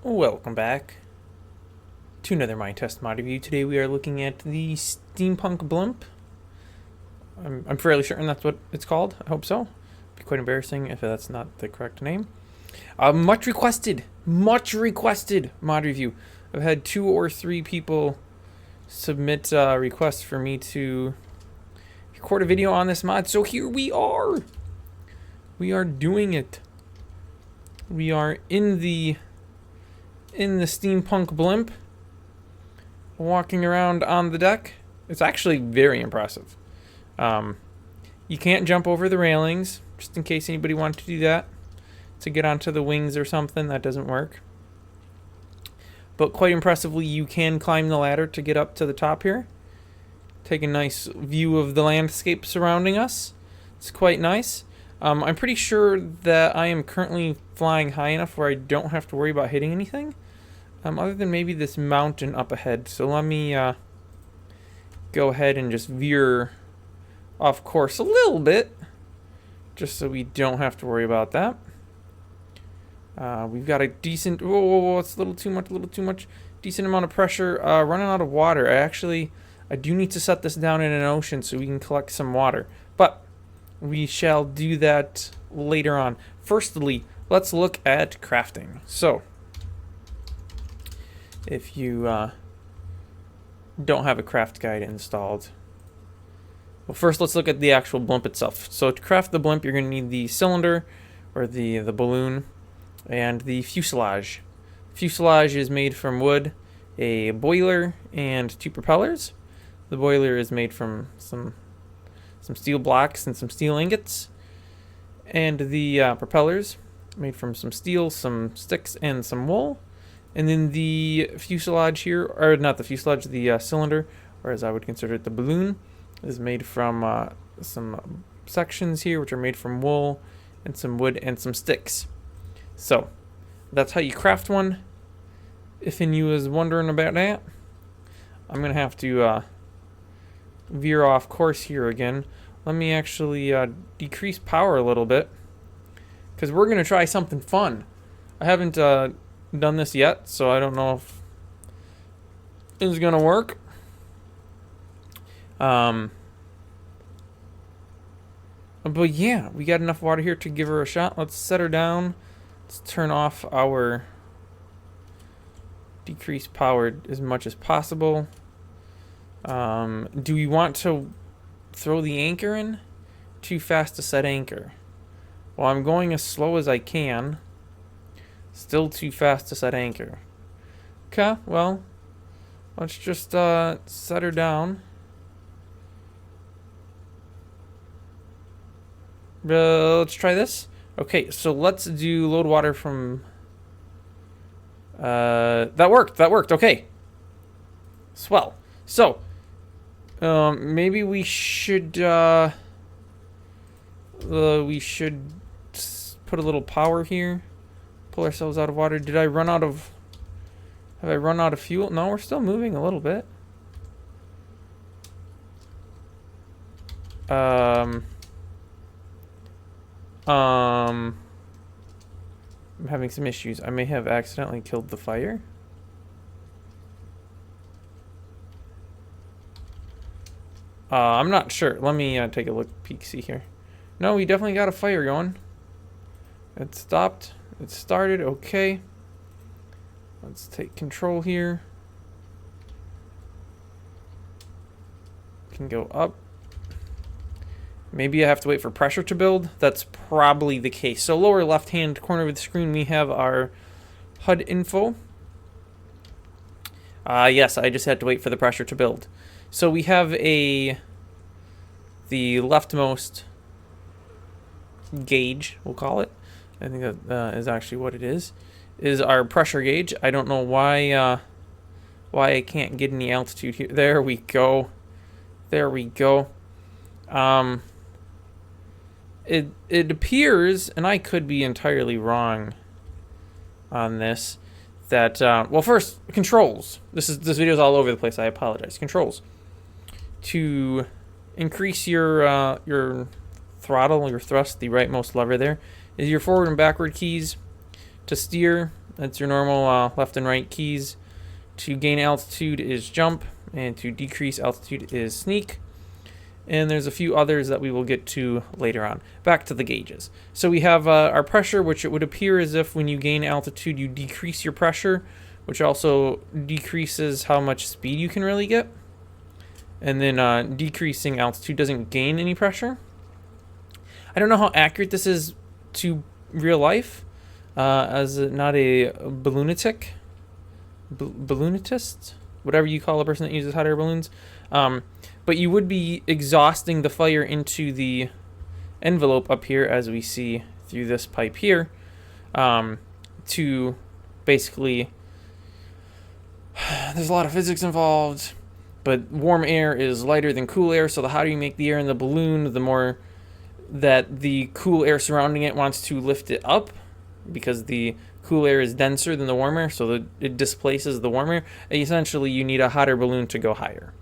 Welcome back to another Minetest mod review. Today we are looking at the Steampunk Blimp. I'm fairly certain that's what it's called. I hope so. It'd be quite embarrassing if that's not the correct name. Much requested mod review. I've had 2 or 3 people submit requests for me to record a video on this mod, so here we are. We are doing it. We are in the Steampunk Blimp, walking around on the deck. It's actually very impressive. You can't jump over the railings, just in case anybody wanted to do that, to get onto the wings or something. That doesn't work. But quite impressively, you can climb the ladder to get up to the top here. Take a nice view of the landscape surrounding us. It's quite nice. I'm pretty sure that I am currently flying high enough where I don't have to worry about hitting anything. Other than maybe this mountain up ahead. So let me go ahead and just veer off course a little bit, just so we don't have to worry about that. We've got a decent... Whoa, it's a little too much. Decent amount of pressure. Running out of water. I do need to set this down in an ocean so we can collect some water. But we shall do that later on. Firstly, let's look at crafting. So, if you don't have a craft guide installed, well, first let's look at the actual blimp itself. So to craft the blimp, you're going to need the cylinder, or the balloon, and the fuselage. Fuselage is made from wood, a boiler, and 2 propellers. The boiler is made from some steel blocks and some steel ingots, and the propellers made from some steel, some sticks, and some wool. And then the fuselage here, or not the fuselage, the cylinder, or as I would consider it, the balloon, is made from some sections here, which are made from wool and some wood and some sticks. So that's how you craft one. If you was wondering about that, I'm gonna have to veer off course here again. Let me actually decrease power a little bit, because we're gonna try something fun. I haven't done this yet, so I don't know if it's gonna work. But yeah, we got enough water here to give her a shot. Let's set her down. Let's turn off our decrease power as much as possible. Do we want to throw the anchor in? Too fast to set anchor. Well, I'm going as slow as I can. Still too fast to set anchor. Okay, well, let's just set her down. Let's try this. Okay, so let's do load water from... that worked, okay. Swell. So, maybe we should put a little power here. Pull ourselves out of water. Have I run out of fuel? No, we're still moving a little bit. I'm having some issues. I may have accidentally killed the fire. I'm not sure. Let me take a look, peek, see here. No, we definitely got a fire going. It stopped. It started. Okay. Let's take control here. Can go up. Maybe I have to wait for pressure to build. That's probably the case. So lower left-hand corner of the screen, we have our HUD info. Yes, I just had to wait for the pressure to build. So we have the leftmost gauge, we'll call it. I think that is actually what it is our pressure gauge. I don't know why I can't get any altitude here. There we go. It appears, and I could be entirely wrong on this, that well, first, controls. This video is all over the place. I apologize. Controls. To increase your throttle, your thrust, the rightmost lever there is your forward and backward keys. To steer, That's your normal left and right keys. To gain altitude is jump, and to decrease altitude is sneak. And there's a few others that we will get to later on. Back to the gauges. So we have our pressure, which it would appear as if when you gain altitude, you decrease your pressure, which also decreases how much speed you can really get. And then decreasing altitude doesn't gain any pressure. I don't know how accurate this is to real life, as not a balloonatic, balloonatist, whatever you call a person that uses hot air balloons. But you would be exhausting the fire into the envelope up here, as we see through this pipe here, to basically, there's a lot of physics involved, but warm air is lighter than cool air, so the hotter you make the air in the balloon, the more that the cool air surrounding it wants to lift it up, because the cool air is denser than the warm air, so that it displaces the warm air. Essentially, you need a hotter balloon to go higher.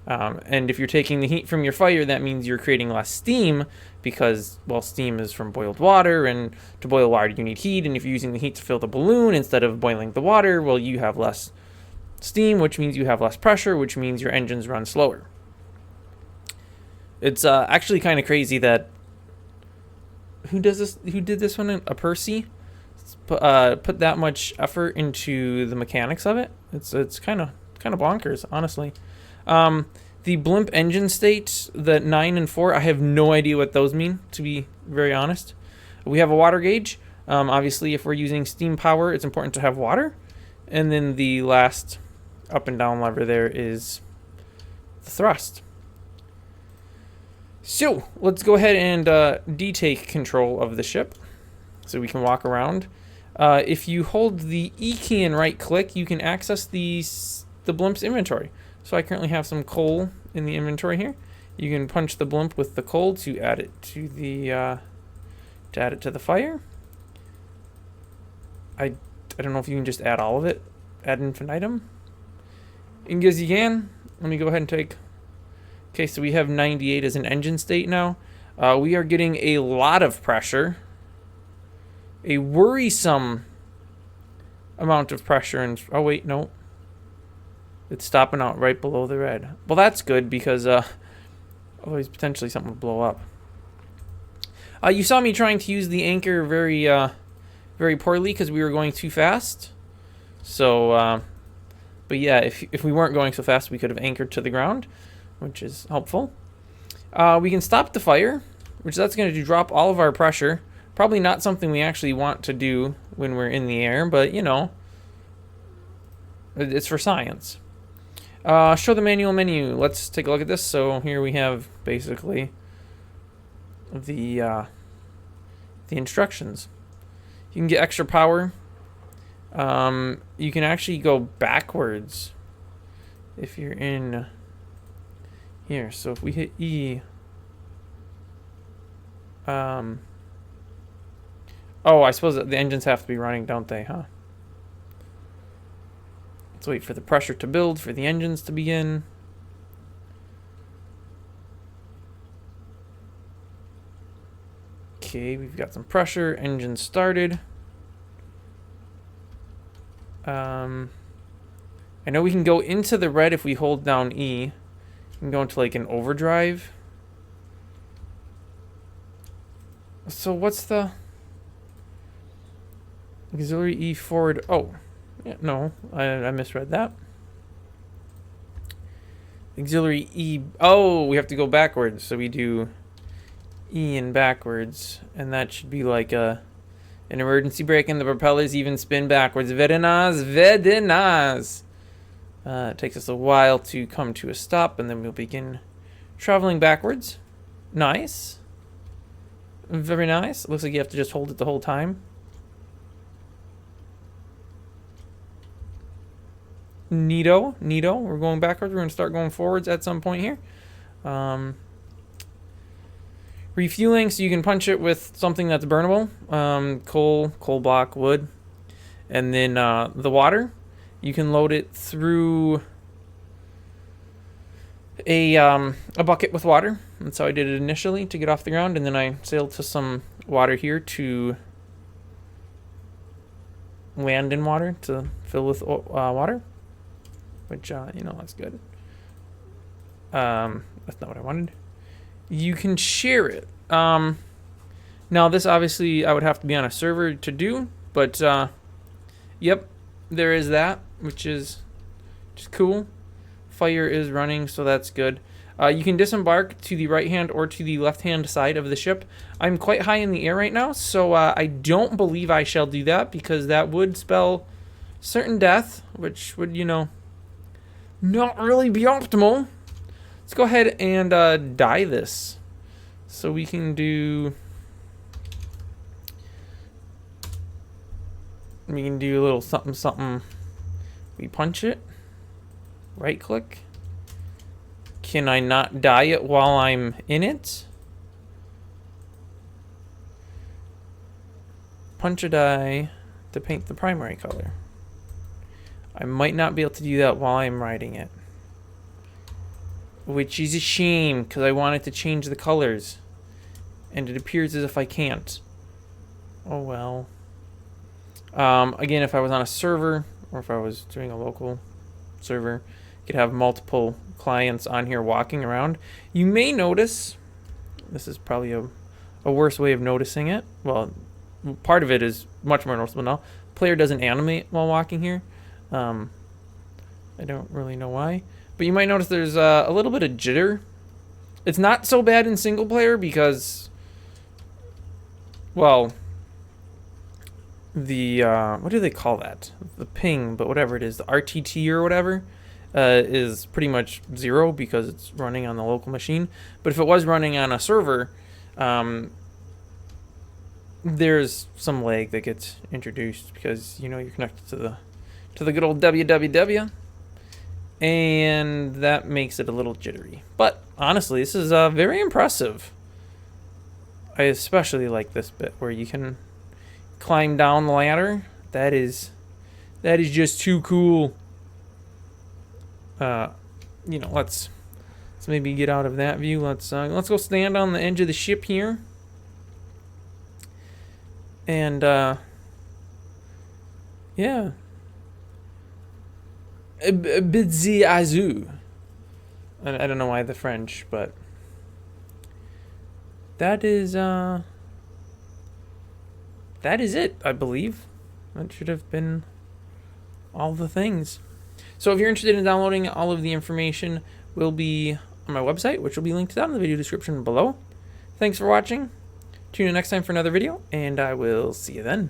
And if you're taking the heat from your fire, that means you're creating less steam, because, well, steam is from boiled water, and to boil water you need heat, and if you're using the heat to fill the balloon instead of boiling the water, well, you have less steam, which means you have less pressure, which means your engines run slower. It's actually kind of crazy that who did this one? A Percy put that much effort into the mechanics of it. It's kind of bonkers, honestly. The blimp engine state, the 9 and 4, I have no idea what those mean, to be very honest. We have a water gauge. Obviously, if we're using steam power, it's important to have water. And then the last up and down lever there is the thrust. So let's go ahead and detake control of the ship so we can walk around. If you hold the E key and right click, you can access the blimp's inventory. So I currently have some coal in the inventory here. You can punch the blimp with the coal to add it to the fire. I don't know if you can just add all of it, ad infinitum. And as you can, let me go ahead and take. Okay, so we have 98 as an engine state now. We are getting a lot of pressure, a worrisome amount of pressure, and oh wait, no. It's stopping out right below the red. Well, that's good, because otherwise potentially something will blow up. You saw me trying to use the anchor very poorly because we were going too fast. So, but yeah, if we weren't going so fast, we could have anchored to the ground, which is helpful. We can stop the fire, which that's going to drop all of our pressure. Probably not something we actually want to do when we're in the air, but you know, it's for science. Show the manual menu. Let's take a look at this. So here we have basically the instructions. You can get extra power. You can actually go backwards if you're in here. So if we hit E, oh, I suppose the engines have to be running, don't they, huh? Let's wait for the pressure to build, for the engines to begin. Okay, we've got some pressure. Engine started. I know we can go into the red if we hold down E. We can go into like an overdrive. So what's the auxiliary E forward? Oh, yeah, no, I misread that. Auxiliary E. Oh, we have to go backwards. So we do E and backwards, and that should be like an emergency brake, and the propellers even spin backwards. Very nice, very nice. It takes us a while to come to a stop, and then we'll begin traveling backwards. Nice. Very nice. It looks like you have to just hold it the whole time. Neato, neato. We're going backwards. We're going to start going forwards at some point here. Refueling, so you can punch it with something that's burnable. Coal block, wood. And then the water. You can load it through a bucket with water. That's how I did it initially to get off the ground. And then I sailed to some water here to land in water to fill with water, which you know, that's good. That's not what I wanted. You can share it. Now this obviously I would have to be on a server to do, but yep, there is that, which is just cool. Fire is running, so that's good. You can disembark to the right hand or to the left hand side of the ship. I'm quite high in the air right now, so I don't believe I shall do that, because that would spell certain death, which would, you know, not really be optimal. Let's go ahead and dye this. So we can do... We can do a little something something. We punch it. Right click. Can I not dye it while I'm in it? Punch a dye to paint the primary color. I might not be able to do that while I'm writing it, which is a shame, because I wanted to change the colors, and it appears as if I can't. Oh well. Again, if I was on a server, or if I was doing a local server, you could have multiple clients on here walking around. You may notice, this is probably a worse way of noticing it. Well, part of it is much more noticeable now. Player doesn't animate while walking here. I don't really know why, but you might notice there's a little bit of jitter. It's not so bad in single player because, well, the what do they call that? The ping, but whatever it is, the RTT or whatever, is pretty much 0 because it's running on the local machine. But if it was running on a server, there's some lag that gets introduced because, you know, you're connected to the good old www, and that makes it a little jittery. But honestly, this is very impressive. I especially like this bit where you can climb down the ladder. That is just too cool. You know, let's maybe get out of that view. Let's go stand on the edge of the ship here, and yeah, bidzi azu. I don't know why the French, but that is it, I believe. That should have been all the things. So if you're interested in downloading, all of the information will be on my website, which will be linked down in the video description below. Thanks for watching. Tune in next time for another video, and I will see you then.